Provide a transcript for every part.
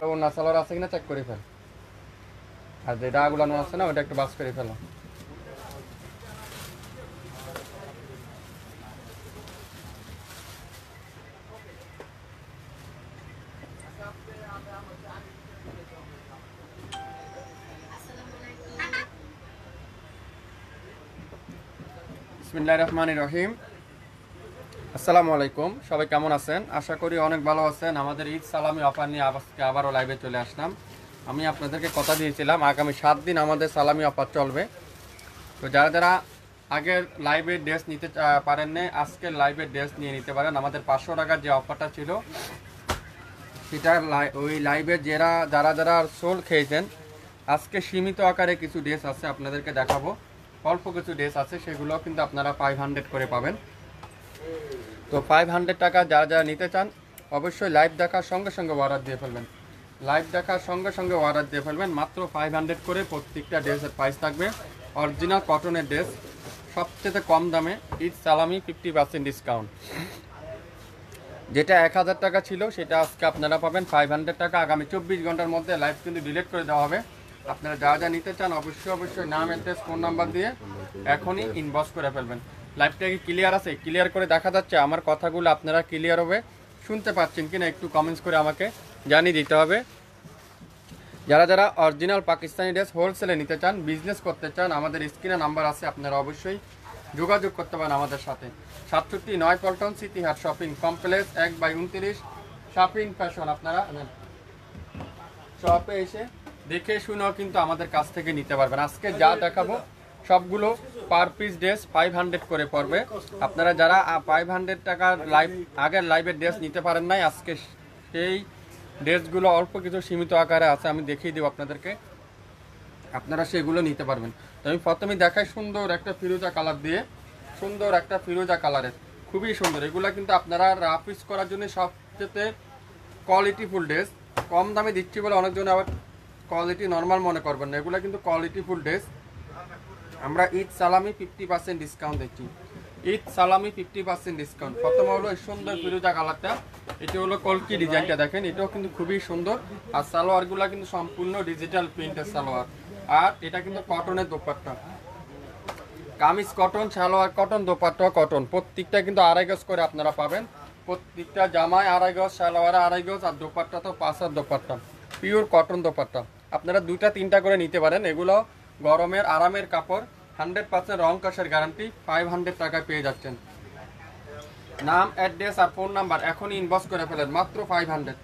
ওনা সালোয়ার আছে কিনা চেক করে ফেল, আর যে ডাগুলানো আছে না ওটা একটু বাস করে ফেলো। বিসমিল্লাহির রহমানির রহিম। আসসালামু আলাইকুম, সবাই কেমন আছেন? আশা করি অনেক ভালো আছেন। আমাদের ঈদ সালামি অফার নিয়ে আজকে আবারও লাইভে চলে আসলাম। আমি আপনাদেরকে কথা দিয়েছিলাম আগামী 7 দিন আমাদের সালামি অফার চলবে। তো যারা যারা আগের লাইভে ড্রেস নিতে পারেন না, আজকের লাইভে ড্রেস নিয়ে নিতে পারেন। আমাদের 500 টাকার যে অফারটা ছিল সেটা ওই লাইভে যারা যারা সোল খেয়েছেন, আজকে সীমিত আকারে কিছু ড্রেস আছে আপনাদেরকে দেখাবো। অল্প কিছু ড্রেস আছে, সেগুলো কিন্তু আপনারা 500 করে পাবেন। তো 500 টাকা যারা যারা নিতে চান অবশ্যই লাইভ দেখার সঙ্গে সঙ্গে অর্ডার দিয়ে ফেলবেন। লাইভ দেখার সঙ্গে সঙ্গে অর্ডার দিয়ে ফেলবেন। মাত্র 500 করে প্রত্যেকটা ড্রেসের প্রাইস থাকবে। অরিজিনাল কটনের ড্রেস, সবচেয়ে কম দামে ঈদ সালামি 50% ডিসকাউন্ট। যেটা 1000 টাকা ছিল সেটা আজকে আপনারা পাবেন 500 টাকা। আগামী 24 ঘন্টার মধ্যে লাইভ কিন্তু ডিলিট করে দেওয়া হবে। আপনারা যা যা নিতে চান অবশ্যই নাম, অ্যাড্রেস, ফোন নাম্বার দিয়ে এখনই ইনবক্স করে ফেলবেন। লাইভটা কি ক্লিয়ার আছে? ক্লিয়ার করে দেখা যাচ্ছে? আমার কথাগুলো আপনারা ক্লিয়ার হবে শুনতে পাচ্ছেন কিনা একটু কমেন্টস করে আমাকে জানিয়ে দিতে হবে। যারা যারা অরিজিনাল পাকিস্তানি ড্রেস হোলসেলে নিতে চান, বিজনেস করতে চান, আমাদের স্ক্রিনে নাম্বার আছে, আপনারা অবশ্যই যোগাযোগ করতে পারেন আমাদের সাথে। 67 পল্টন সিটি হাট শপিং কমপ্লেক্স 1/29 শপিং ফ্যাশন। আপনারা শপে এসে দেখে শুনেও কিন্তু আমাদের কাছ থেকে নিতে পারবেন। আজকে যা দেখাবো সবগুলো পার পিস ড্রেস 500 করে পড়বে। আপনারা যারা 500 টাকার আগের লাইভের ড্রেস নিতে পারেন নাই, আজকে সেই ড্রেসগুলো অল্প কিছু সীমিত আকারে আছে, আমি দেখিয়ে দেবো আপনাদেরকে, আপনারা সেগুলো নিতে পারবেন। তো আমি প্রথমে দেখাই সুন্দর একটা ফিরোজা কালার দিয়ে, সুন্দর একটা ফিরোজা কালারের, খুবই সুন্দর। এগুলো কিন্তু আপনারা রাফ ইউজ করার জন্য সবচেয়ে কোয়ালিটিফুল ড্রেস। কম দামে দিচ্ছি বলে অনেকজন আবার কোয়ালিটি নর্মাল মনে করবেন না, এগুলো কিন্তু কোয়ালিটিফুল ড্রেস। আমরা ঈদ সালামি 50% ডিসকাউন্ট দিচ্ছি। ঈদ সালামি 50% ডিসকাউন্ট। প্রথমে হলো এই সুন্দর ফিরোজা কালারটা, এটি হলো কলকি ডিজাইনটা দেখেন, এটাও কিন্তু খুবই সুন্দর। আর সালোয়ারগুলো কিন্তু সম্পূর্ণ ডিজিটাল প্রিন্টের সালোয়ার, আর এটা কিন্তু কটনের dupatta. Kameez cotton, salwar cotton, dupatta cotton, প্রত্যেকটা কিন্তু 2.5 গজ করে আপনারা পাবেন। প্রত্যেকটা জামায় 2.5 গজ, সালোয়ারে 2.5 গজ, আর দোপাট্টা তো 5 হাত দোপাট্টা, পিওর কটন দোপাট্টা। আপনারা 2টা 3টা করে নিতে পারেন। এগুলো গরমের আরামের কাপড়, 100% রং কষের গ্যারান্টি। 500 টাকায় পেয়ে যাচ্ছেন। নাম, অ্যাড্রেস আর ফোন নাম্বার এখনই ইনবক্স করে ফেলেন। মাত্র 500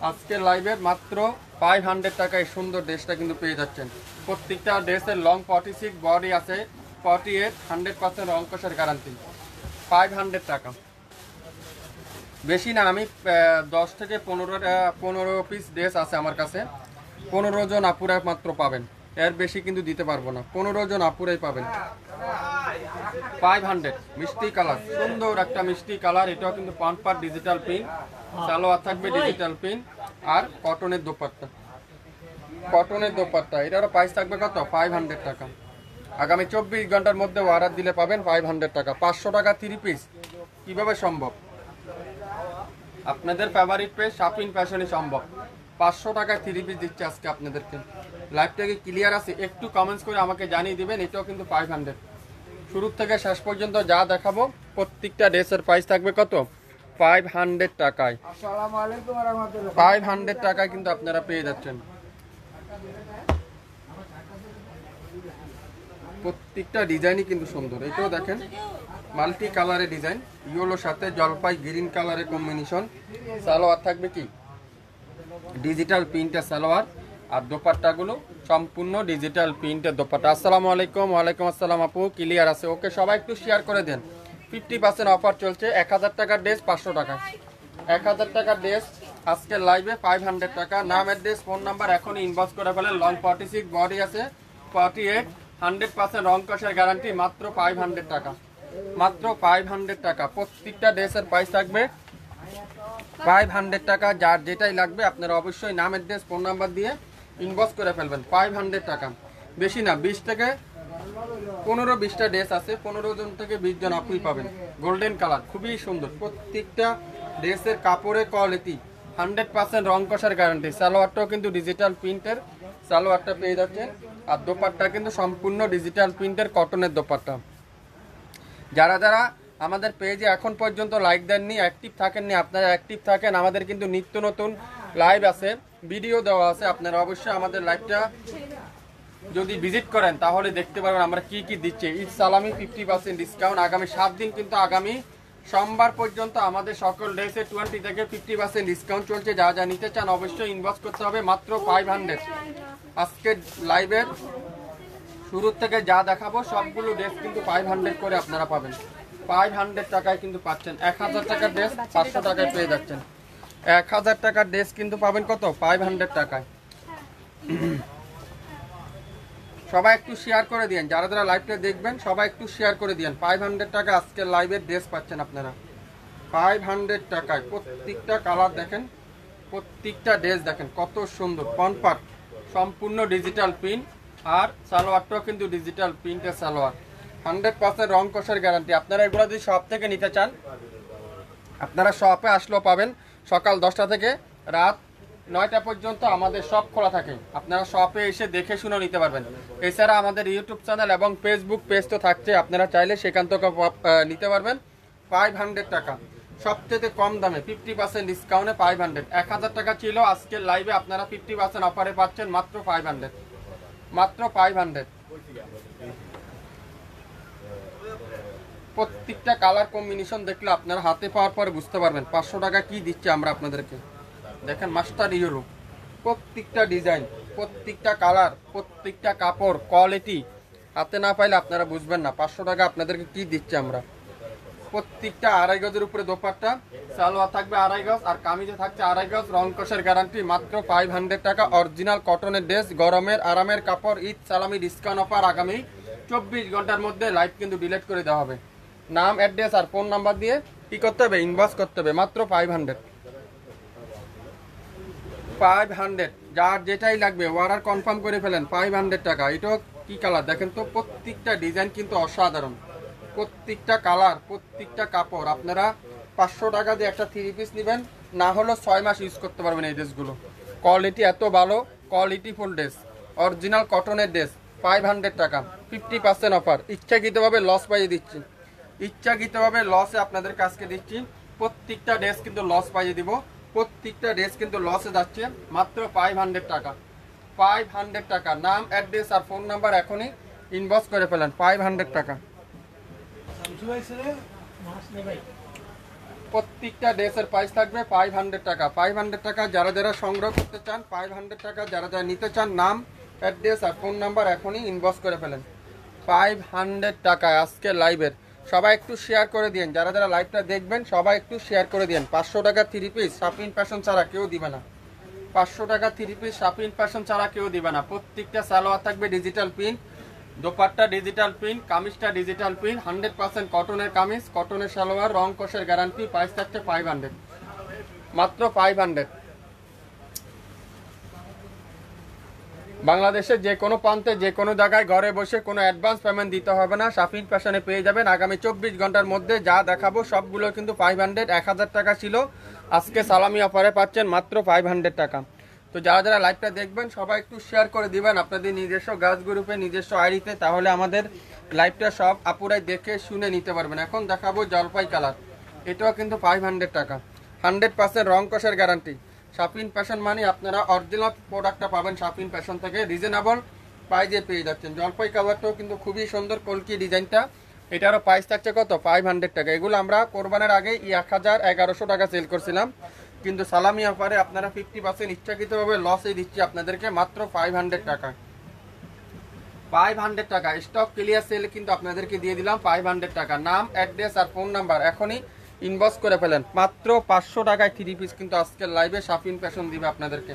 আজকের লাইভের মাত্র 500 টাকায় সুন্দর ড্রেসটা কিন্তু পেয়ে যাচ্ছেন। প্রত্যেকটা ড্রেসের লং 46, বডি আছে 48, 100% রং কষের গ্যারান্টি। 500 টাকা বেশি না, আমি 10 থেকে 15 পিস ড্রেস আছে আমার কাছে। 15 জন আপুরা মাত্র পাবেন, এর বেশি কিন্তু দিতে পারবো না। 15 জন আপুরাই পাবেন। 500 মিষ্টি কালার, সুন্দর একটা মিষ্টি কালার, এটাও কিন্তু পাম্পার ডিজিটাল প্রিন্ট, সালোয়ার থাকবে ডিজিটাল প্রিন্ট, আর কটনের দোপাট্টা, কটনের দোপাট্টা। এটারও প্রাইস থাকবে কত? 500 টাকা। আগামী 24 ঘন্টার মধ্যে অর্ডার দিলে পাবেন 500 টাকা। 500 টাকা 3 পিস কিভাবে সম্ভব? আপনাদের ফেভারিট পেজ শপিং ফ্যাশনই সম্ভব। 500 টাকায় 3 পিস দিচ্ছে আজকে আপনাদেরকে। লাইভটা কি ক্লিয়ার আছে? একটু কমেন্টস করে আমাকে জানিয়ে দিবেন। এটাও কিন্তু 500। শুরু থেকে শেষ পর্যন্ত যা দেখাবো প্রত্যেকটা ড্রেসের প্রাইস থাকবে কত? 500 টাকায়। 500 টাকায় কিন্তু আপনারা পেয়ে যাচ্ছেন। প্রত্যেকটা ডিজাইনই কিন্তু সুন্দর। এটাও দেখেন মাল্টি কালারের ডিজাইন, ইয়েলোর সাথে জলপাই গ্রিন কালারের কম্বিনেশন। সালোয়ার থাকবে কি ডিজিটাল প্রিন্টের সালোয়ার, আর দোপাট্টাগুলো সম্পূর্ণ ডিজিটাল প্রিন্টের দোপাট্টা। আসসালামু আলাইকুম। ওয়ালাইকুম আসসালাম আপু, ক্লিয়ার আছে? ওকে, সবাই একটু শেয়ার করে দেন। 50% অফার চলছে। 1000 টাকার ড্রেস 500 টাকা। 1000 টাকার ড্রেস আজকের লাইভে 500 টাকা। নাম, অ্যাড্রেস, ফোন নাম্বার এখনই ইনবক্স করে ফেলেন। লং 46, বডি আছে 48, 100% রং কষের গ্যারান্টি। মাত্র 500 টাকা, মাত্র 500 টাকা। প্রত্যেকটা ড্রেসের প্রাইস থাকবে 500 টাকা। যার যেটাই লাগবে আপনারা অবশ্যই নাম, অ্যাড্রেস, ফোন নাম্বার দিয়ে ইনবক্স করে ফেলবেন। 500 টাকা বেশি না, 20 থেকে 15-20টা ড্রেস আছে, 15 জন থেকে 20 জন আপুই পাবেন। গোল্ডেন কালার খুবই সুন্দর। প্রত্যেকটা ড্রেসের কাপড়ের কোয়ালিটি 100% রং কষার গ্যারান্টি। সালোয়ারটাও কিন্তু ডিজিটাল প্রিন্টের সালোয়ারটা পেয়ে যাচ্ছেন, আর দোপাট্টা কিন্তু সম্পূর্ণ ডিজিটাল প্রিন্টের কটনের দোপাট্টা। যারা যারা আমাদের পেজে এখন পর্যন্ত লাইক দেননি, অ্যাক্টিভ থাকেননি, আপনারা অ্যাক্টিভ থাকেন। আমাদের কিন্তু নিত্য নতুন লাইভ আছে, ভিডিও দেওয়া আছে, আপনারা অবশ্যই আমাদের লাইভটা যদি ভিজিট করেন তাহলে দেখতে পারবেন আমরা কি কি দিচ্ছি। ঈদ সালামি 50% ডিসকাউন্ট আগামী 7 দিন, কিন্তু আগামী সোমবার পর্যন্ত আমাদের সকল ড্রেসে 20 থেকে 50% ডিসকাউন্ট চলছে। যা যা নিতে চান অবশ্যই ইনবক্স করতে হবে। মাত্র 500। আজকে লাইভের শুরু থেকে যা দেখাবো সবগুলো ড্রেস কিন্তু 500 করে আপনারা পাবেন। 500 টাকায় কিন্তু পাচ্ছেন। 1000 টাকার ড্রেস 500 টাকায় পেয়ে যাচ্ছেন। 1000 টাকার ড্রেস কিন্তু পাবেন কত? 500 টাকায়। সবাই একটু শেয়ার করে দিন, যারা যারা লাইভটা দেখবেন সবাই একটু শেয়ার করে দিন। 500 টাকা আজকে লাইভের ড্রেস পাচ্ছেন আপনারা 500 টাকায়। প্রত্যেকটা কালার দেখেন, প্রত্যেকটা ড্রেস দেখেন কত সুন্দর, কনপার্ট সম্পূর্ণ ডিজিটাল প্রিন্ট, আর সালোয়ারটাও কিন্তু ডিজিটাল প্রিন্টের সালোয়ার। 100% রং কষার গ্যারান্টি। আপনারা এগুলো যদি শপ থেকে নিতে চান আপনারা শপে আসলেও পাবেন। সকাল 10টা থেকে রাত 9টা পর্যন্ত আমাদের শপ খোলা থাকে, আপনারা শপে এসে দেখে শুনে নিতে পারবেন। এছাড়া আমাদের ইউটিউব চ্যানেল এবং ফেসবুক পেজ তো থাকছে, আপনারা চাইলে সেখান থেকে নিতে পারবেন। 500 টাকা সবচেয়ে কম দামে 50% ডিসকাউন্টে 500। 1000 টাকা ছিল, আজকের লাইভে আপনারা 50% অফারে পাচ্ছেন মাত্র 500, মাত্র 500। প্রত্যেকটা কালার কম্বিনেশন দেখলে আপনারা হাতে পাওয়ার পরে বুঝতে পারবেন 500 টাকা কি দিচ্ছে আমরা আপনাদেরকে। দেখেন মাস্টার ইউরো, প্রত্যেকটা ডিজাইন, প্রত্যেকটা কালার, প্রত্যেকটা কাপড় কোয়ালিটি হাতে না পাইলে আপনারা বুঝবেন না 500 টাকা আপনাদেরকে কি দিচ্ছে আমরা। প্রত্যেকটা 2.5 গজের উপরে দোপাট্টা, সালোয়ার থাকবে 2.5 গজ, আর কামিজে থাকছে 2.5 গজ, রং কষের গ্যারান্টি। মাত্র 500 টাকা। অরিজিনাল কটনের ড্রেস, গরমের আরামের কাপড়। ঈদ সালামি ডিসকাউন্ট অফার আগামী 24 ঘন্টার মধ্যে লাইভ কিন্তু ডিলিট করে দেওয়া হবে। নাম, অ্যাড্রেস আর ফোন নাম্বার দিয়ে কি করতে হবে? ইনবক্স করতে হবে। মাত্র 500, 500। যার যেটাই লাগবে অর্ডার কনফার্ম করে ফেলেন। 500 টাকা। এটাও কি কালার দেখেন তো, প্রত্যেকটা ডিজাইন কিন্তু অসাধারণ, প্রত্যেকটা কালার, প্রত্যেকটা কাপড়। আপনারা 500 টাকা দিয়ে একটা 3 পিস নেবেন, না হলো 6 মাস ইউজ করতে পারবেন এই ড্রেসগুলো। কোয়ালিটি এত ভালো, কোয়ালিটি ফুল ড্রেস, অরিজিনাল কটনের ড্রেস। 500 টাকা 50% অফার। ইচ্ছাকৃতভাবে লস পাইয়ে দিচ্ছি, ইচ্ছাকৃতভাবে লসে আপনাদের কাছকে দিচ্ছি। প্রত্যেকটা ড্রেস কিন্তু লস পাইয়ে দিব, প্রত্যেকটা ড্রেস কিন্তু লসে যাচ্ছে। মাত্র 500 টাকা, 500 টাকা। নাম, অ্যাড্রেস আর ফোন নাম্বার এখনই ইনবক্স করে ফেলেন। 500 টাকা। প্রত্যেকটা ড্রেসের প্রাইস থাকবে 500 টাকা। 500 টাকা যারা যারা সংগ্রহ করতে চান, 500 টাকা যারা যারা নিতে চান, নাম, অ্যাড্রেস আর ফোন নাম্বার এখনই ইনবক্স করে ফেলেন। 500 টাকা আজকে লাইভের। সবাই একটু শেয়ার করে দিন, যারা যারা লাইভটা দেখবেন সবাই একটু শেয়ার করে দিন। 500 টাকা 3 পিস শাপিন ফ্যাশন ছাড়া কেউ দিবে না। 500 টাকা 3 পিস শাপিন ফ্যাশন ছাড়া কেউ দিবে না। প্রত্যেকটা সালোয়ার থাকবে digital print, dupatta digital print, কামিজটা ডিজিটাল প্রিন্ট। 100% কটনের কামিজ, কটনের সালোয়ার, রং কষের গ্যারান্টি। প্রাইস থাকছে 500, মাত্র 500। বাংলাদেশের যে কোনো প্রান্তে যে কোনো জায়গায় ঘরে বসে কোনো অ্যাডভান্স পেমেন্ট দিতে হবে না। শাপিন ফ্যাশনে পেয়ে যাবেন আগামী 24 ঘন্টার মধ্যে। যা দেখাবো সবগুলো কিন্তু 500। 1000 টাকা ছিল, আজকে সালামি অফারে পাচ্ছেন মাত্র 500 টাকা। তো যারা যারা লাইভটা দেখবেন সবাই একটু শেয়ার করে দিবেন আপনাদের নিজস্ব গাছ গ্রুপে, নিজস্ব আইডিতে, তাহলে আমাদের লাইভটা সব আপুরাই দেখে শুনে নিতে পারবেন। এখন দেখাবো জলপাই কালার, এটাও কিন্তু 500 টাকা। 100% রং কষের গ্যারান্টি। শাপিন ফ্যাশন মানে আপনারা অরিজিনাল প্রোডাক্টটা পাবেন শাপিন ফ্যাশন থেকে, রিজনেবল প্রাইজে পেয়ে যাচ্ছেন। জলপাই কালারটাও কিন্তু খুবই সুন্দর, কলকি ডিজাইনটা। এটারও প্রাইস থাকছে কত? 500 টাকা। এগুলো আমরা কোরবানের আগে 1100 টাকা সেল করছিলাম, কিন্তু সালামি অফারে আপনারা 50% ইচ্ছাকৃতভাবে লসে দিচ্ছি আপনাদেরকে মাত্র 500 টাকা। 500 টাকা স্টক ক্লিয়ার সেলে কিন্তু আপনাদেরকে দিয়ে দিলাম 500 টাকা। নাম, অ্যাড্রেস আর ফোন নাম্বার এখনই ইনবক্স করে ফেলেন। মাত্র 500 টাকায় 3 পিস কিন্তু আজকের লাইভে শাপিন ফ্যাশন দিবে আপনাদেরকে।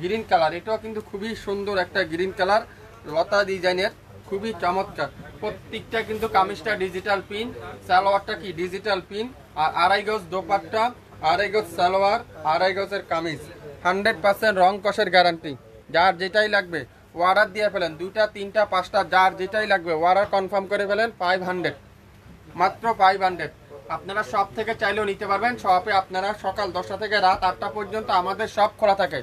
গ্রিন কালার, এটাও কিন্তু খুবই সুন্দর একটা গ্রিন কালার, লতা ডিজাইনের, খুবই চমৎকার। প্রত্যেকটা কিন্তু কামিজটা ডিজিটাল পিন, সালোয়ারটা কি ডিজিটাল পিন, আর 2.5 গজ দোপাট্টা, 2.5 গজ সালোয়ার, 2.5 গজের কামিজ। 100% রং কষের গ্যারান্টি। যার যেটাই লাগবে অর্ডার দিয়ে ফেলেন, 2টা 3টা 5টা যার যেটাই লাগবে অর্ডার কনফার্ম করে ফেলেন। 500, মাত্র 500। আপনারা শপ থেকে চাইলেও নিতে পারবেন। শপে আপনারা সকাল 10টা থেকে রাত 8টা পর্যন্ত আমাদের শপ খোলা থাকে।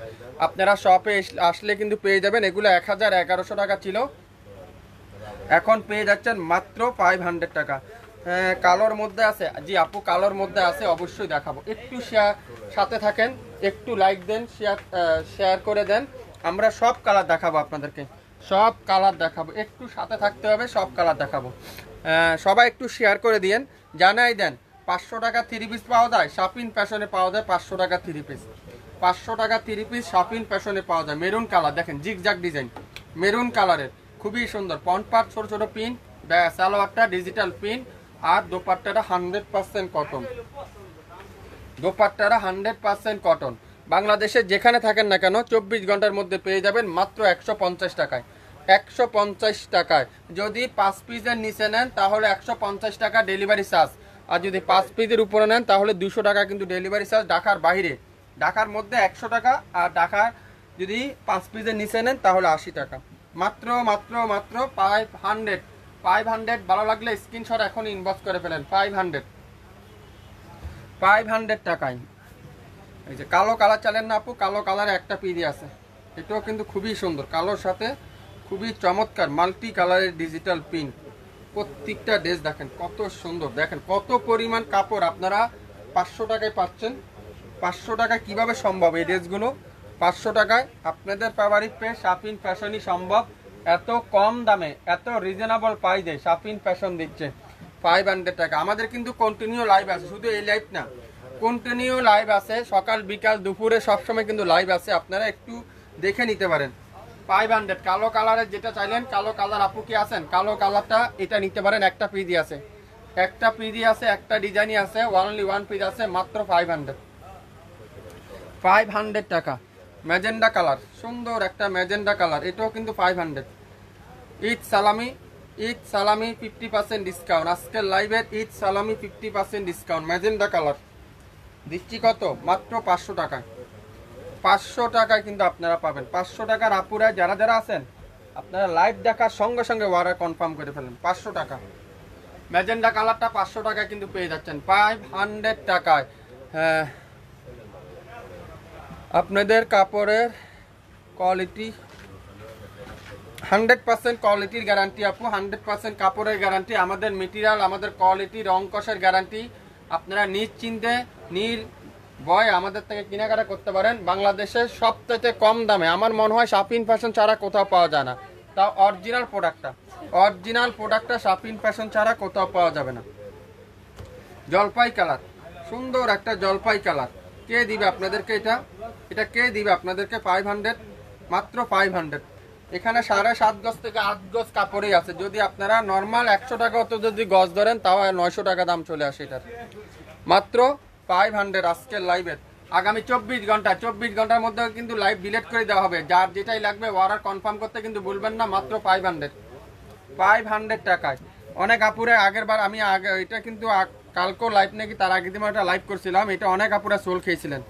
আপনারা শপে আসলে কিন্তু পেয়ে যাবেন। এগুলো 1100 টাকা ছিল, এখন পেয়ে যাচ্ছেন মাত্র 500 টাকা। কালোর মধ্যে আছে, জি আপু কালোর মধ্যে আছে, অবশ্যই দেখাবো। একটু সাথে থাকেন, একটু লাইক দেন, শেয়ার করে দেন। আমরা সব কালার দেখাবো আপনাদেরকে, সব কালার দেখাবো। একটু সাথে থাকতে হবে, সব কালার দেখাবো। সবাই একটু শেয়ার করে দিয়েন, জানাই দেন। 500 টাকা 3 পিস পাওয়া যায়, শাপিন ফ্যাশনে পাওয়া যায় 500 টাকা 3 পিস। 500 টাকা 3 পিস শাপিন ফ্যাশনে পাওয়া যায়। মেরুন কালার দেখেন, জিগজাগ ডিজাইন, মেরুন কালারের খুবই সুন্দর। পন্ট পার্ট ছোট ছোট পিন, সালোয়ারটা ডিজিটাল পিন, আর দোপাট্টাটা 100% কটন। দোপাট্টাটা 100% কটন। বাংলাদেশে যেখানে থাকেন না কেন 24 ঘন্টার মধ্যে পেয়ে যাবেন মাত্র 150 টাকায়। 150 টাকায় যদি 5 পিসের নিচে নেন তাহলে 150 টাকা ডেলিভারি চার্জ, আর যদি 5 পিসের উপরে নেন তাহলে 200 টাকা কিন্তু ডেলিভারি চার্জ ঢাকার বাইরে। ঢাকার মধ্যে 100 টাকা, আর ঢাকার যদি 5 পিসের নিচে নেন তাহলে 80 টাকা। মাত্র মাত্র মাত্র 500। 500 ভালো লাগলে স্ক্রিনশট এখন ইনবক্স করে ফেলেন। 500 টাকায়। এই যে কালো কালার চালেন না আপু, কালো কালারে একটা পিডি আছে, এটাও কিন্তু খুবই সুন্দর। কালোর সাথে খুবই চমৎকার মাল্টি কালারের ডিজিটাল পিন। প্রত্যেকটা ড্রেস দেখেন কত সুন্দর, দেখেন কত পরিমাণ কাপড় আপনারা 500 টাকায় পাচ্ছেন। 500 টাকা কিভাবে সম্ভব এই ড্রেসগুলো? 500 টাকায় আপনাদের ফেভারিট পেজ শাপিন ফ্যাশনই সম্ভব। এত কম দামে, এত রিজনেবল প্রাইসে শাপিন ফ্যাশন দিচ্ছে 500 টাকা। আমাদের কিন্তু কন্টিনিউ লাইভ আছে, শুধু এই লাইভ না, কন্টিনিউ লাইভ আছে, সকাল বিকাল দুপুরে সবসময় কিন্তু লাইভ আছে, আপনারা একটু দেখে নিতে পারেন। 500 কালো কালারের যেটা চাইলেন, কালো কালার আপু কি আছেন? কালো কালারটা এটা নিতে পারেন, একটা পিডি আছে, একটা পিডি আছে, একটা ডিজাইনই আছে, অনলি ওয়ান পিস আছে, মাত্র 500 টাকা। ম্যাজেন্ডা কালার, সুন্দর একটা ম্যাজেন্ডা কালার, এটাও কিন্তু 500। ঈদ সালামি, ঈদ সালামি 50% ডিসকাউন্ট। আজকের লাইভের ঈদ সালামি 50% ডিসকাউন্ট। ম্যাজেন্ডা কালার দিচ্ছি কত? মাত্র 500 টাকায়। 500 টাকায় কিন্তু আপনারা পাবেন। 500 টাকার আপুরা যারা যারা আছেন আপনারা লাইভ দেখার সঙ্গে সঙ্গে অর্ডার কনফার্ম করে ফেলেন। 500 টাকা ম্যাজেন্ডা কালারটা 500 টাকায় কিন্তু পেয়ে যাচ্ছেন 500 টাকায়। হ্যাঁ, আপনাদের কাপড়ের কোয়ালিটি 100% কোয়ালিটির গ্যারান্টি আপু, 100% কাপড়ের গ্যারান্টি। আমাদের মেটেরিয়াল, আমাদের কোয়ালিটি, রং কষের গ্যারান্টি। আপনারা নিশ্চিন্তে নির্ভয়ে আমাদের থেকে কেনাকাটা করতে পারেন। বাংলাদেশের সবথেকে কম দামে আমার মনে হয় শাপিন ফ্যাশন ছাড়া কোথাও পাওয়া যায় না। তাও অরিজিনাল প্রোডাক্টটা শাপিন ফ্যাশন ছাড়া কোথাও পাওয়া যাবে না। জলপাই কালার, সুন্দর একটা জলপাই কালার। কে দিবে আপনাদেরকে এটা? এটা কে দিবে আপনাদেরকে? 500, মাত্র 500। এখানে 7.5 গজ থেকে 8 গজ কাপড়ই আছে। যদি আপনারা নর্মাল 100 টাকা তো যদি গজ ধরেন তাও 900 টাকা দাম চলে আসে এটার। মাত্র 500 আজকের লাইভের। আগামী 24 ঘন্টার মধ্যে কিন্তু লাইভ ডিলিট করে দেওয়া হবে। যার যেটাই লাগবে অর্ডার কনফার্ম করতে কিন্তু ভুলবেন না। মাত্র 500 টাকায়। অনেক আপুরে আগের বার আমি এটা কিন্তু কালকেও লাইভ নাকি তার আগের দিন একটা লাইভ করছিলাম, এটা অনেক আপুরা সোল খেয়েছিলেন।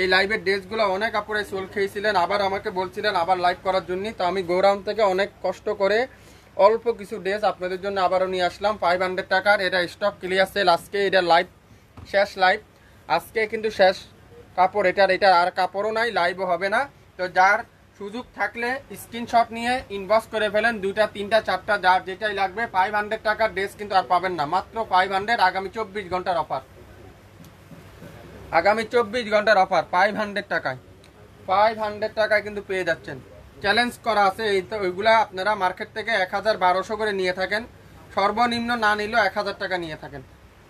এই লাইভের ড্রেসগুলো অনেক আপুরাই সোল খেয়েছিলেন, আবার আমাকে বলছিলেন আবার লাইভ করার জন্য। তো আমি গোরাউন্ড থেকে অনেক কষ্ট করে অল্প কিছু ড্রেস আপনাদের জন্য আবারও নিয়ে আসলাম 500 টাকার। এটা স্টক ক্লিয়ার সেল। আজকে এটা লাইভ শেষ লাইভ, আজকে কিন্তু শেষ কাপড় এটার। এটা আর কাপড়ও নাই, লাইভও হবে না। তো যার সুযোগ থাকলে স্ক্রিনশট নিয়ে ইনবক্স করে ফেলেন, 2টা 3টা 4টা যার যেটাই লাগবে। 500 টাকার ড্রেস কিন্তু আর পাবেন না, মাত্র 500। আগামী 24 ঘন্টার অফার, আগামী 24 ঘন্টার অফার 500 টাকায়। 500 টাকায় কিন্তু পেয়ে যাচ্ছেন। চ্যালেঞ্জ করা আছে এই তো, ওইগুলা আপনারা মার্কেট থেকে 1000-1200 করে নিয়ে থাকেন, সর্বনিম্ন না নিলেও 1000 টাকা নিয়ে থাকেন।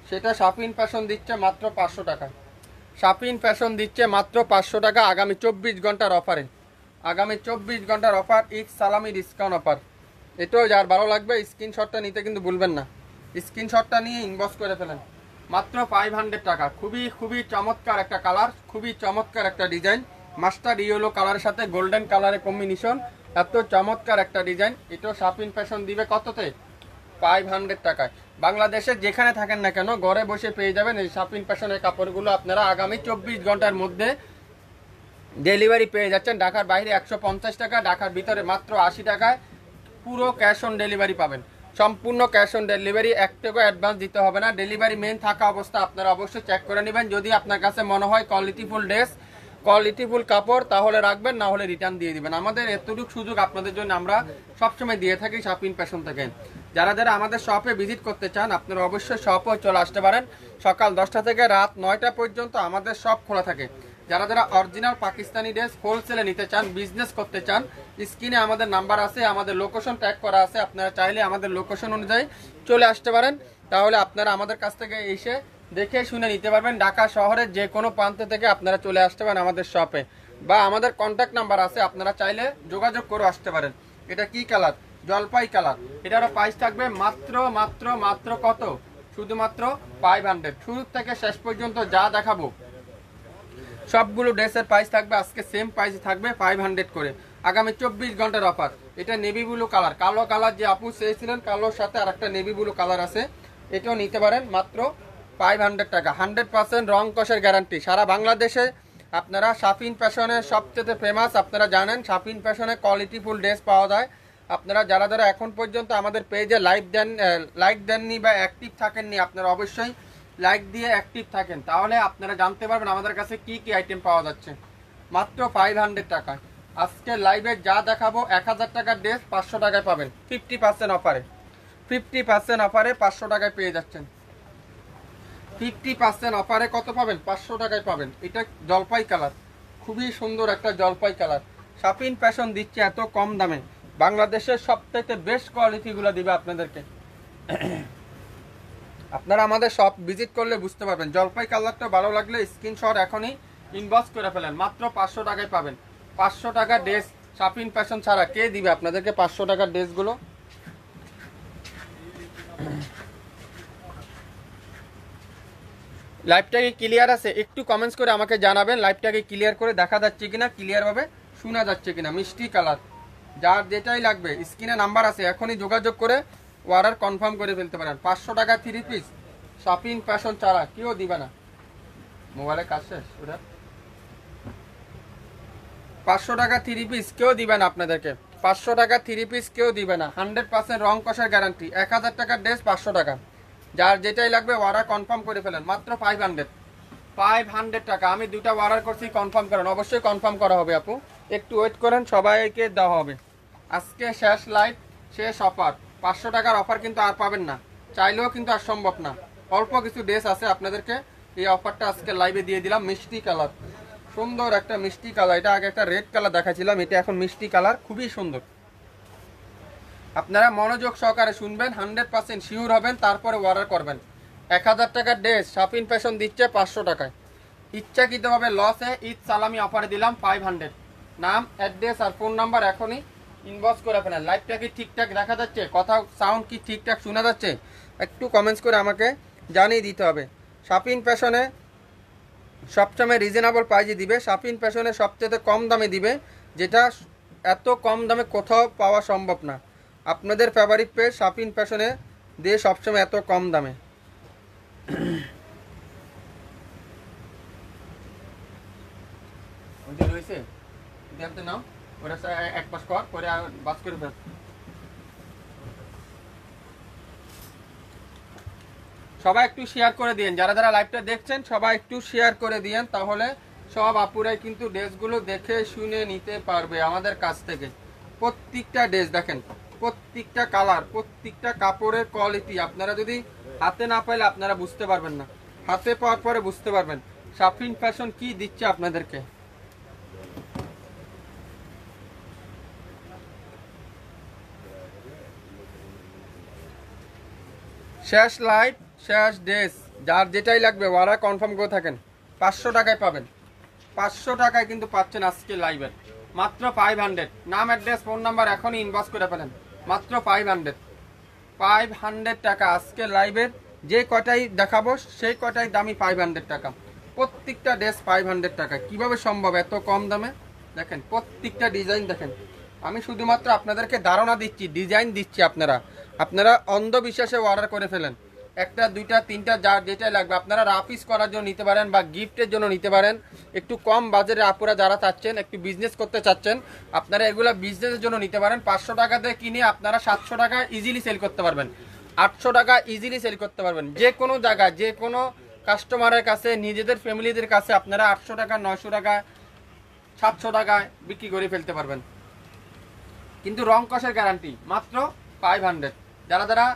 সেটা শাপিন ফ্যাশন দিচ্ছে মাত্র 500 টাকায়। শাপিন ফ্যাশন দিচ্ছে মাত্র 500 টাকা আগামী 24 ঘন্টার অফারে। আগামী 24 ঘন্টার অফার, ঈদ সালামি ডিসকাউন্ট অফার। এটাও যার ভালো লাগবে স্ক্রিনশটটা নিতে কিন্তু ভুলবেন না। স্ক্রিনশটটা নিয়ে ইনবক্স করে ফেলেন। মাত্র 500 টাকা। খুবই খুবই চমৎকার একটা কালার, খুবই চমৎকার একটা ডিজাইন। মাস্টার্ড ইয়েলো কালারের সাথে গোল্ডেন কালারের কম্বিনেশন, এত চমৎকার একটা ডিজাইন। এটাও শাপিন ফ্যাশন দিবে কততে? 500 টাকায়। বাংলাদেশে যেখানে থাকেন না কেন ঘরে বসে পেয়ে যাবেন এই শাপিন ফ্যাশনের কাপড়গুলো। আপনারা আগামী 24 ঘন্টার মধ্যে ডেলিভারি পেয়ে যাচ্ছেন। ঢাকার বাইরে 150 টাকা, ঢাকার ভিতরে মাত্র 80 টাকায় পুরো ক্যাশ অন ডেলিভারি পাবেন। সম্পূর্ণ ক্যাশ অন ডেলিভারি, 1 টাকা অ্যাডভান্স দিতে হবে না। ডেলিভারি মেন থাকা অবস্থা আপনারা অবশ্যই চেক করে নেবেন। যদি আপনার কাছে মনে হয় কোয়ালিটিফুল ড্রেস, কোয়ালিটিফুল কাপড়, তাহলে রাখবেন, না হলে রিটার্ন দিয়ে দিবেন। আমাদের এতটুকু সুযোগ আপনাদের জন্য আমরা সবসময় দিয়ে থাকি শপিং ফ্যাশন থেকে। যারা যারা আমাদের শপে ভিজিট করতে চান আপনারা অবশ্যই শপে চলে আসতে পারেন। সকাল 10টা থেকে রাত 9টা পর্যন্ত আমাদের শপ খোলা থাকে। যারা যারা অরিজিনাল পাকিস্তানি ড্রেস হোলসেলে নিতে চান, বিজনেস করতে চান, স্ক্রিনে আমাদের নাম্বার আছে, আমাদের লোকেশন ট্যাগ করা আছে, আপনারা চাইলে আমাদের লোকেশন অনুযায়ী চলে আসতে পারেন। তাহলে আপনারা আমাদের কাছ থেকে এসে দেখে শুনে নিতে পারবেন। ঢাকা শহরের যে কোনো প্রান্ত থেকে আপনারা চলে আসতে পারেন আমাদের শপে, বা আমাদের কন্ট্যাক্ট নাম্বার আছে, আপনারা চাইলে যোগাযোগ করে আসতে পারেন। এটা কি কালার? জলপাই কালার। এটারও প্রাইস থাকবে মাত্র মাত্র মাত্র কত? শুধুমাত্র 500। শুরু থেকে শেষ পর্যন্ত যা দেখাবো সবগুলো ড্রেসের প্রাইস থাকবে আজকে সেম প্রাইসে থাকবে 500 করে। আগামী 24 ঘন্টার অফার। এটা নেভি ব্লু কালার, কালো কালার যে আপু চেয়েছিলেন, কালোর সাথে আর একটা নেভি ব্লু কালার আছে, এটাও নিতে পারেন মাত্র 500 টাকা। 100% রং কষের গ্যারান্টি। সারা বাংলাদেশে আপনারা শাফিন ফ্যাশনের সবচেয়ে ফেমাস, আপনারা জানেন শাফিন ফ্যাশনে কোয়ালিটিফুল ড্রেস পাওয়া যায়। আপনারা যারা যারা এখন পর্যন্ত আমাদের পেজে লাইক দেননি বা অ্যাক্টিভ থাকেননি, আপনারা অবশ্যই লাইক দিয়ে অ্যাক্টিভ থাকেন, তাহলে আপনারা জানতে পারবেন আমাদের কাছে কি কি আইটেম পাওয়া যাচ্ছে মাত্র 500 টাকায়। আজকে লাইভে যা দেখাবো 1000 টাকার ড্রেস 500 টাকায় পাবেন 50% অফারে। 50% অফারে 500 টাকায় পেয়ে যাচ্ছেন। 50% অফারে কত পাবেন? 500 টাকায় পাবেন। এটা জলপাই কালার, খুবই সুন্দর একটা জলপাই কালার। শাফিন ফ্যাশন দিচ্ছে এত কম দামে, বাংলাদেশের সবথেকে বেস্ট কোয়ালিটিগুলো দিবে আপনাদেরকে। আপনারা আমাদের শপ ভিজিট করলে বুঝতে পারবেন। জলপাই কালারটা ভালো লাগলে স্ক্রিনশট এখনই ইনবক্স করে ফেলেন, মাত্র 500 টাকায় পাবেন। 500 টাকার ড্রেস শাফিন ফ্যাশন ছাড়া কে দিবে আপনাদেরকে 500 টাকার ড্রেসগুলো? লাইভটাকে ক্লিয়ার আছে? একটু কমেন্টস করে আমাকে জানাবেন লাইভটাকে ক্লিয়ার করে দেখা যাচ্ছে কিনা, ক্লিয়ারভাবে শোনা যাচ্ছে কিনা। মিষ্টি কালার, যার যেটাই লাগবে স্ক্রিনে নাম্বার আছে, এখনই যোগাযোগ করে অর্ডার কনফার্ম করে ফেলতে পারেন। 500 টাকা 3 পিস শাফিন ফ্যাশন ছাড়া কেউ দিবে না। মোবাইলে কাজ শেষ ওটা। 500 টাকা 3 পিস কেউ দিবে না আপনাদেরকে। 500 টাকা 3 পিস কেউ দিবে না। 100% রং কষার গ্যারান্টি। 1000 টাকার ড্রেস 500 টাকা। যার যেটাই লাগবে অর্ডার কনফার্ম করে ফেলেন, মাত্র 500 টাকা। আমি দুটা অর্ডার করছি, কনফার্ম করেন। অবশ্যই কনফার্ম করা হবে আপু, একটু ওয়েট করেন, সবাইকে দেওয়া হবে। আজকে শেষ লাইভ, শেষ অফার। 500 টাকার অফার কিন্তু আর পাবেন না, চাইলেও কিন্তু আর সম্ভব না। অল্প কিছু ড্রেস আছে, আপনাদেরকে এই অফারটা আজকে লাইভে দিয়ে দিলাম। মিষ্টি কালার, সুন্দর একটা মিষ্টি কালার। এটা আগে একটা রেড কালার দেখাচ্ছিলাম, এটা এখন মিষ্টি কালার, খুবই সুন্দর। আপনারা মনোযোগ সহকারে শুনবেন, 100% শিওর হবেন, তারপরে অর্ডার করবেন। 1000 টাকার ড্রেস শাফিন ফ্যাশন দিচ্ছে 500 টাকায়। ইচ্ছাকৃতভাবে লসে ঈদ সালামি অফারে দিলাম 500। নাম, অ্যাড্রেস আর ফোন নাম্বার এখনই ইনবক্স করে ফেলেন। লাইভটা কি ঠিকঠাক দেখা যাচ্ছে? কথা সাউন্ড কি ঠিকঠাক শোনা যাচ্ছে? একটু কমেন্টস করে আমাকে জানিয়ে দিতে হবে। শাফিন ফ্যাশনে সবসময় রিজনেবল প্রাইজে দিবে। শাফিন ফ্যাশনে সবচেয়ে কম দামে দিবে, যেটা এত কম দামে কোথাও পাওয়া সম্ভব না। আপনাদের ফেভারিট পেজ শাফিন ফ্যাশনে দিয়ে সবসময় এত কম দামে। রয়েছে নাও ওরা এক পাশ কর করে বাস করে ফেল। সবাই একটু শেয়ার করে দিয়েন, যারা যারা লাইভটা দেখছেন সবাই একটু শেয়ার করে দিয়েন, তাহলে সব আপুরাই কিন্তু ড্রেসগুলো দেখে শুনে নিতে পারবে আমাদের কাছ থেকে। প্রত্যেকটা ড্রেস দেখেন, প্রত্যেকটা কালার, প্রত্যেকটা কাপড়ের কোয়ালিটি আপনারা যদি হাতে না পাইলে আপনারা বুঝতে পারবেন না, হাতে পাওয়ার পরে বুঝতে পারবেন শাফিন ফ্যাশন কি দিচ্ছে আপনাদেরকে। শেষ লাইভ, শেষ ড্রেস, যার যেটাই লাগবে ওরা কনফার্ম করে থাকেন। 500 টাকায় পাবেন। 500 টাকায় কিন্তু পাচ্ছেন আজকে লাইভের মাত্র 500। নাম, অ্যাড্রেস, ফোন নাম্বার এখনই ইনবক্স করে ফেলেন, মাত্র 500 টাকা। আজকে লাইভের যে কটাই দেখাবো সেই কটাই দামি 500 টাকা। প্রত্যেকটা ড্রেস 500 টাকা। কিভাবে সম্ভব এত কম দামে? দেখেন প্রত্যেকটা ডিজাইন দেখেন। আমি শুধুমাত্র আপনাদেরকে ধারণা দিচ্ছি, ডিজাইন দিচ্ছি। আপনারা অন্ধবিশ্বাসে অর্ডার করে ফেলেন। একটা দুইটা তিনটা যার যেটাই লাগবে আপনারা রাফিস করার জন্য নিতে পারেন বা গিফটের জন্য নিতে পারেন। একটু কম বাজারে আপুরা যারা চাচ্ছেন একটু বিজনেস করতে চাচ্ছেন আপনারা এগুলো বিজনেসের জন্য নিতে পারেন। 500 টাকাতে কিনে আপনারা 700 টাকা ইজিলি সেল করতে পারবেন, 800 টাকা ইজিলি সেল করতে পারবেন। যে কোনো জায়গায় যে কোনো কাস্টমারের কাছে নিজেদের ফ্যামিলিদের কাছে আপনারা 800 টাকা 900 টাকা 700 টাকায় বিক্রি করে ফেলতে পারবেন, কিন্তু রং কষের গ্যারান্টি মাত্র 500। যারা যারা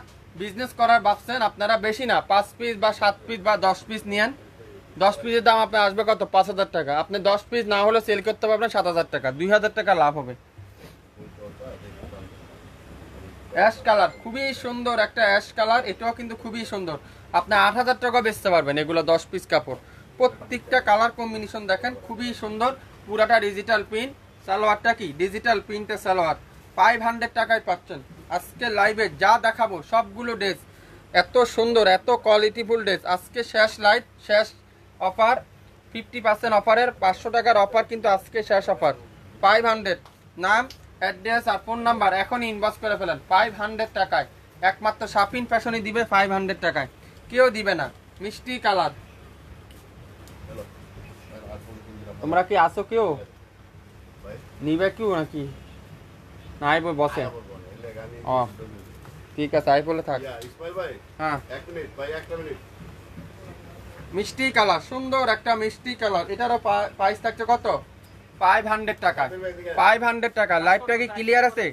বিজনেস করার ভাবছেন আপনারা বেশি না 5 পিস বা 7 পিস বা 10 পিস নিয়েন। 10 পিসের দাম আপনার আসবে কত? 5000 টাকা। আপনি 10 পিস না হলে সেল করতে পারবেন 7000 টাকা, 2000 টাকা লাভ হবে। অ্যাশ কালার খুবই সুন্দর একটা অ্যাশ কালার, এটাও কিন্তু খুবই সুন্দর। আপনি 8000 টাকা বেচতে পারবেন এগুলো 10 পিস কাপড়। প্রত্যেকটা কালার কম্বিনেশন দেখেন খুবই সুন্দর, পুরাটা ডিজিটাল প্রিন্ট। সালোয়ারটা কি ডিজিটাল প্রিন্টের সালোয়ার, 500 টাকায় পাচ্ছেন। আজকে লাইভে যা দেখাবো সবগুলো ড্রেস এত সুন্দর এত কোয়ালিটিফুল ড্রেস। আজকে শেষ লাইভ, শেষ অফার, 50% অফারের 500 টাকার অফার, কিন্তু আজকে শেষ অফার 500। নাম অ্যাড্রেস আর ফোন নাম্বার এখনই ইনবক্স করে ফেলেন 500 টাকায়। একমাত্র শাফিন ফ্যাশনই দিবে 500 টাকায়, কেউ দিবে না। মিষ্টি কালার, তোমরা কি আসো কেউ নিবে কেউ নাকি? না আইব বসে। ও ঠিক আছে, আই বলে থাক। হ্যাঁ মিষ্টি কালার, সুন্দর একটা মিষ্টি কালার। এটারও প্রাইস থাকছে কত? 500 টাকা। 500 টাকা। লাইভটা কি ক্লিয়ার আছে?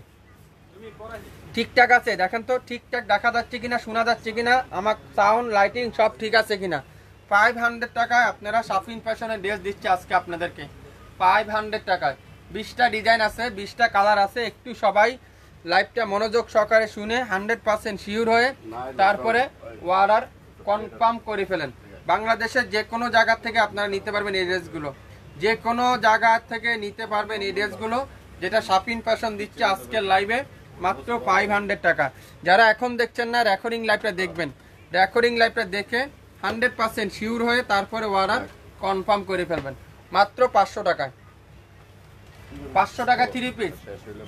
ঠিকঠাক আছে? দেখেন তো ঠিকঠাক দেখা যাচ্ছে কিনা, শোনা যাচ্ছে কিনা, আমার সাউন্ড লাইটিং সব ঠিক আছে কিনা। 500 টাকায় আপনারা শাফিন ফ্যাশনের ড্রেস দিচ্ছে আজকে আপনাদেরকে 500 টাকায়। 20টা ডিজাইন আছে, 20টা কালার আছে। একটু সবাই লাইভটা মনোযোগ সহকারে শুনে 100% শিওর হয়ে তারপরে অর্ডার কনফার্ম করে ফেলেন। বাংলাদেশের যে কোনো জায়গা থেকে আপনারা নিতে পারবেন এই ড্রেসগুলো, যে কোনো জায়গা থেকে নিতে পারবেন এই ড্রেসগুলো, যেটা শাফিন ফ্যাশন দিচ্ছে আজকের লাইভে মাত্র 500 টাকা। যারা এখন দেখছেন না রেকর্ডিং লাইভটা দেখবেন, রেকর্ডিং লাইভটা দেখে 100% শিওর হয়ে তারপরে অর্ডার কনফার্ম করে ফেলবেন মাত্র 500 টাকায়। 500 টাকা 3 পিস,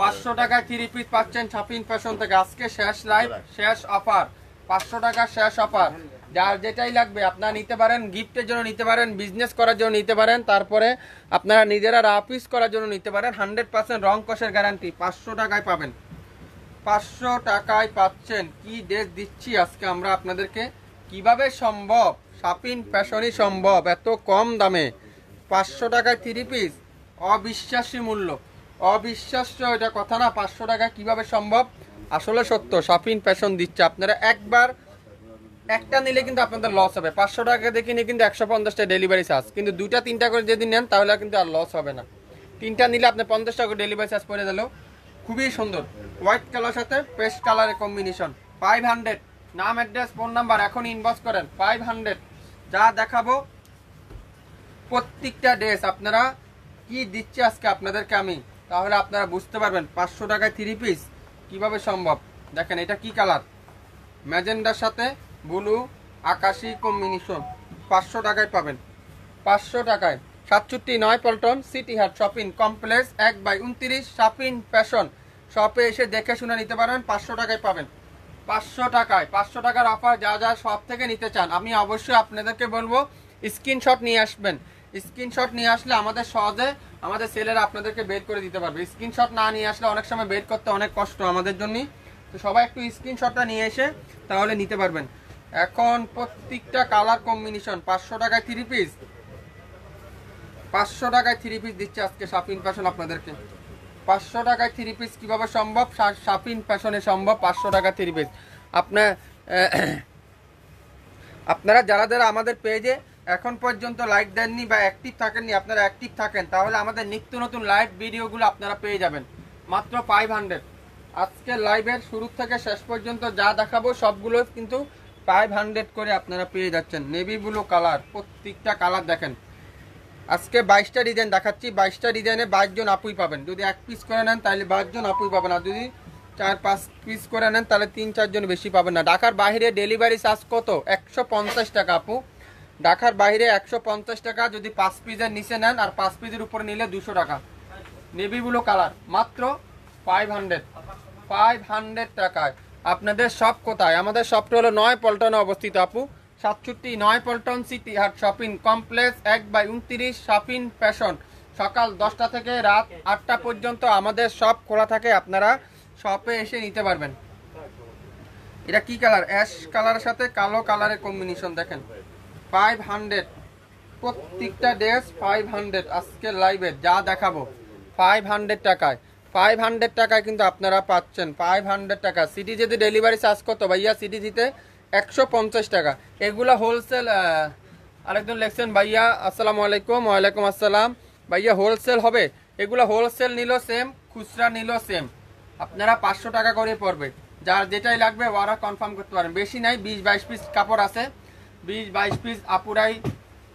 500 টাকা 3 পিস পাচ্ছেন শাফিন ফ্যাশন থেকে। আজকে শেষ লাইভ, শেষ অফার, 500 টাকা শেষ অফার। যার যেটাই লাগবে আপনারা নিতে পারেন, গিফটের জন্য নিতে পারেন, বিজনেস করার জন্য নিতে পারেন, তারপরে আপনারা নিজেরা রাফিস করার জন্য নিতে পারেন। 100% রং কষের গ্যারান্টি 500 টাকায় পাবেন। 500 টাকায় পাচ্ছেন। কি ড্রেস দিচ্ছি আজকে আমরা আপনাদেরকে, কিভাবে সম্ভব? শাফিন ফ্যাশনই সম্ভব এত কম দামে 500 টাকায় 3 পিস। অবিশ্বাস্য মূল্য, অবিশ্বাস্য, এটা কথা না। 500 টাকায় কিভাবে সম্ভব? আসলে সত্য, শাফিন ফ্যাশন দিচ্ছে। আপনারা একবার একটা নিলে কিন্তু আপনাদের লস হবে। 500 টাকা দেখে নিয়ে কিন্তু 150টা ডেলিভারি চার্জ, কিন্তু 2টা 3টা করে যদি নেন তাহলে কিন্তু আর লস হবে না। 3টা নিলে আপনি 50 টাকা ডেলিভারি চার্জ পড়ে দিল। খুবই সুন্দর হোয়াইট কালার সাথে পেস্ট কালারের কম্বিনেশন 500। নাম অ্যাড্রেস ফোন নাম্বার এখন ইনবক্স করেন 500। যা দেখাবো প্রত্যেকটা ড্রেস আপনারা কি দিচ্ছে আজকে আপনাদেরকে আমি, তাহলে আপনারা বুঝতে পারবেন 500 টাকায় 3 পিস কিভাবে সম্ভব। দেখেন এটা কি কালার, ম্যাজেন্ডার সাথে ব্লু আকাশি কম্বিনেশন, 500 টাকায় পাবেন। 500 টাকায় 67 পল্টন সিটি হাট শপিং কমপ্লেক্স 1/29 শাফিন ফ্যাশন শপে এসে দেখে শুনে নিতে পারবেন। 500 টাকায় পাবেন। 500 টাকায়, 500 টাকার অফার যা যা সব থেকে নিতে চান আমি অবশ্যই আপনাদেরকে বলবো স্ক্রিনশট নিয়ে আসবেন। স্ক্রিনশট নিয়ে আসলে আমাদের সহজে আমাদের সেলেরা আপনাদেরকে বের করে দিতে পারবে। স্ক্রিনশট না নিয়ে আসলে অনেক সময় বের করতে অনেক কষ্ট আমাদের জন্য। তো সবাই একটু স্ক্রিনশটটা নিয়ে এসে তাহলে নিতে পারবেন। এখন প্রত্যেকটা কালার কম্বিনেশন 500 টাকায় 3 পিস, 500 টাকায় 3 পিস দিচ্ছে আজকে শাফিন ফ্যাশন আপনাদেরকে। 500 টাকায় 3 পিস কিভাবে সম্ভব? শাফিন ফ্যাশনে সম্ভব 500 টাকা 3 পিস। আপনারা যারা যারা আমাদের পেজে এখন পর্যন্ত লাইক দেননি বা অ্যাক্টিভ থাকেননি, আপনারা অ্যাক্টিভ থাকেন তাহলে আমাদের নিত্য নতুন লাইভ ভিডিওগুলো আপনারা পেয়ে যাবেন মাত্র 500। আজকে লাইভের শুরু থেকে শেষ পর্যন্ত যা দেখাবো সবগুলো কিন্তু 500 করে আপনারা পেয়ে যাচ্ছেন। নেভি ব্লু কালার, প্রত্যেকটা কালার দেখেন। আজকে 22টা ডিজাইন দেখাচ্ছি, 22টা ডিজাইনে 22 জন আপুই পাবেন। যদি 1 পিস করে নেন তাহলে 22 জন আপুই পাবেন, আর যদি 4-5 পিস করে নেন তাহলে 3-4 জন বেশি পাবেন না। ঢাকার বাইরে ডেলিভারি চার্জ কত? 150 টাকা আপু। ঢাকার বাইরে 150 টাকা, যদি 5 পিসের নিচে নেন আর 5 পিসের উপরে নিলে 200 টাকা। নেভি ব্লু কালার মাত্র 500 টাকায়। আপনাদের শপ কোথায়? আমাদের শপটা হলো 9 পল্টনে অবস্থিত আপু, 67 9 পল্টন সিটি হাট শপিং কমপ্লেক্স 1/29 শাফিন ফ্যাশন। সকাল 10টা থেকে রাত 8টা পর্যন্ত আমাদের শপ খোলা থাকে, আপনারা শপে এসে নিতে পারবেন। এটা কি কালার? অ্যাশ কালারের সাথে কালো কালারের কম্বিনেশন দেখেন, 500 প্রত্যেকটা ড্রেস 500। আজকে লাইভে যা দেখাবো 500 টাকায়, 500 টাকায় কিন্তু আপনারা পাচ্ছেন 500 টাকা। সিটি যদি ডেলিভারি চার্জ করতো ভাইয়া, সিটি দিতে 150 টাকা। এগুলো হোলসেল। আরেকজন লেখছেন ভাইয়া আসসালামু আলাইকুম। ওয়ালাইকুম আসসালাম। ভাইয়া হোলসেল হবে? এগুলো হোলসেল নিল সেম, খুচরা নিল সেম, আপনারা 500 টাকা করে পড়বে। যার যেটাই লাগবে ওরা কনফার্ম করতে পারেন। বেশি নাই, 20-22 পিস কাপড় আছে, 20-22 পিস আপুরাই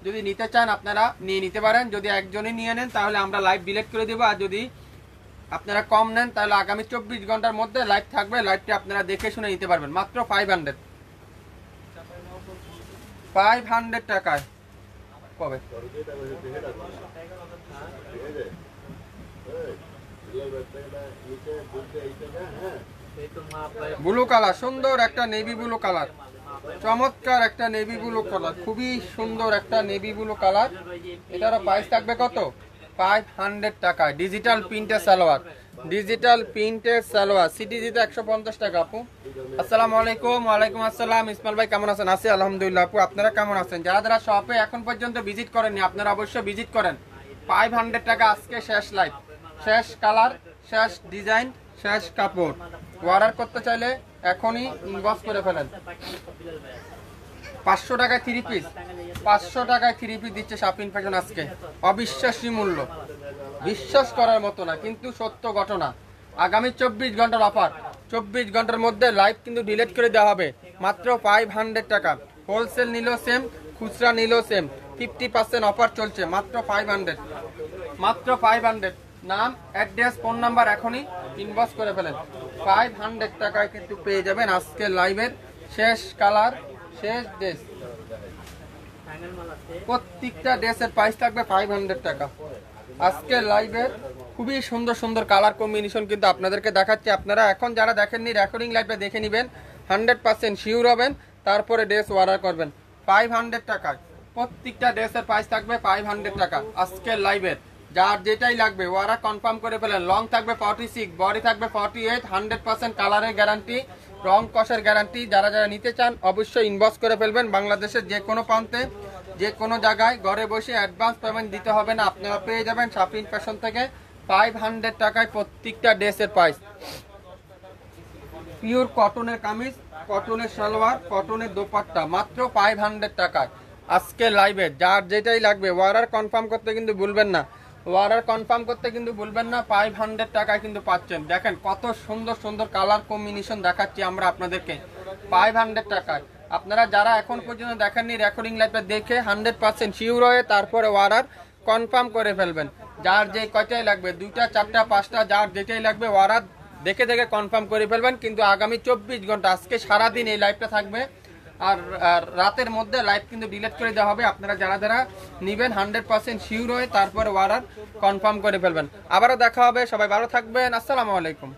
যদি নিতে চান আপনারা নিয়ে নিতে পারেন। যদি একজনই নিয়ে নেন তাহলে আমরা লাইভ ডিলিট করে দেবো, আর যদি আপনারা কম নেন তাহলে আগামী 24 ঘন্টার মধ্যে লাইভ থাকবে, লাইভটি আপনারা দেখে শুনে নিতে পারবেন মাত্র 500 টাকায়। কবে ব্লু কালার, সুন্দর একটা নেভি ব্লু কালার, চমৎকার একটা নেভি ব্লু কালার, খুবই সুন্দর একটা নেভি ব্লু কালার। এটারও প্রাইস থাকবে কত? 500 টাকায়। ডিজিটাল প্রিন্টের সালোয়ার, ডিজিটাল প্রিন্টের সালোয়ার, সিটি দিতে 150 টাকা আপু। আসসালামু আলাইকুম। ওয়ালাইকুম আসসালাম। ইসমাইল ভাই কেমন আছেন? আছি আলহামদুলিল্লাহ আপু, আপনারা কেমন আছেন? যারা যারা শপে এখন পর্যন্ত ভিজিট করেননি আপনারা অবশ্যই ভিজিট করেন। 500 টাকা আজকে শেষ লাইভ, শেষ কালার, শেষ ডিজাইন, শেষ কাপড়। অর্ডার করতে চাইলে এখনই ইনবক্স করে ফেলেন। 500 টাকায় 3 পিস, 500 টাকায় 3 পিস দিচ্ছে শাফিন ফ্যাশন আজকে। অবিশ্বাসী মূল্য, বিশ্বাস করার মতো না কিন্তু সত্য ঘটনা। আগামী 24 ঘন্টার অফার, 24 ঘন্টার মধ্যে লাইভ কিন্তু ডিলিট করে দেওয়া হবে মাত্র 500 টাকা। হোলসেল নিল সেম, খুচরা নিল সেম, 50% অফার চলছে মাত্র 500, মাত্র 500। নাম, অ্যাড্রেস, ফোন নাম্বার এখনই ইনবক্স করে ফেলেন। 500 টাকায় কিন্তু পেয়ে যাবেন আজকে লাইভের শেষ কালার, শেষ ড্রেস। প্রত্যেকটা ড্রেসের প্রাইস থাকবে 500 টাকা। আজকে লাইভের খুবই সুন্দর সুন্দর কালার কম্বিনেশন কিন্তু আপনাদেরকে দেখাচ্ছি। আপনারা এখন যারা দেখেননি রেকর্ডিং লাইভে দেখে নেবেন, 100% শিওর হবেন, তারপরে ড্রেস অর্ডার করবেন। 500 টাকায় প্রত্যেকটা ড্রেসের প্রাইস থাকবে 500 টাকা আজকে লাইভের। যার যেটাই লাগবে ওরা কনফার্ম করে ফেলেন। লং থাকবে 46, বডি থাকবে 48, 100% কালারের গ্যারান্টি, রং কষের গ্যারান্টি। যারা যারা নিতে চান অবশ্যই ইনবক্স করে ফেলবেন। বাংলাদেশের যে কোনো প্রান্তে, যে কোনো জায়গায় ঘরে বসে অ্যাডভান্স পেমেন্ট দিতে হবে না, আপনারা পেয়ে যাবেন শাফিন ফ্যাশন থেকে 500 টাকায় প্রত্যেকটা ড্রেসের প্রাইস। পিওর কটনের কামিজ, কটনের সালোয়ার, কটনের দোপাট্টা মাত্র 500 টাকায় আজকে লাইভে। যার যেটাই লাগবে অর্ডার কনফার্ম করতে কিন্তু ভুলবেন না, অর্ডার কনফার্ম করতে কিন্তু ভুলবেন না। 500 টাকায় কিন্তু পাচ্ছেন। দেখেন কত সুন্দর সুন্দর কালার কম্বিনেশন দেখাচ্ছি আমরা আপনাদেরকে 500 টাকায়। আপনারা যারা এখন পর্যন্ত দেখেননি রেকর্ডিং লাইভে দেখে 100% শিওর হয়ে তারপরে অর্ডার কনফার্ম করে ফেলবেন। যার যে কয়টাই লাগবে, 2টা 4টা 5টা, যার যেটাই লাগবে অর্ডার দেখে দেখে কনফার্ম করে ফেলবেন। কিন্তু আগামী 24 ঘন্টা, আজকে সারাদিন এই লাইভটা থাকবে, আর রাতের মধ্যে লাইভ কিন্তু ডিলিট করে দেওয়া হবে। আপনারা যারা যারা নেবেন 100% শিওর হয়ে তারপরে অর্ডার কনফার্ম করে ফেলবেন। আবারও দেখা হবে, সবাই ভালো থাকবেন। আসসালামু আলাইকুম।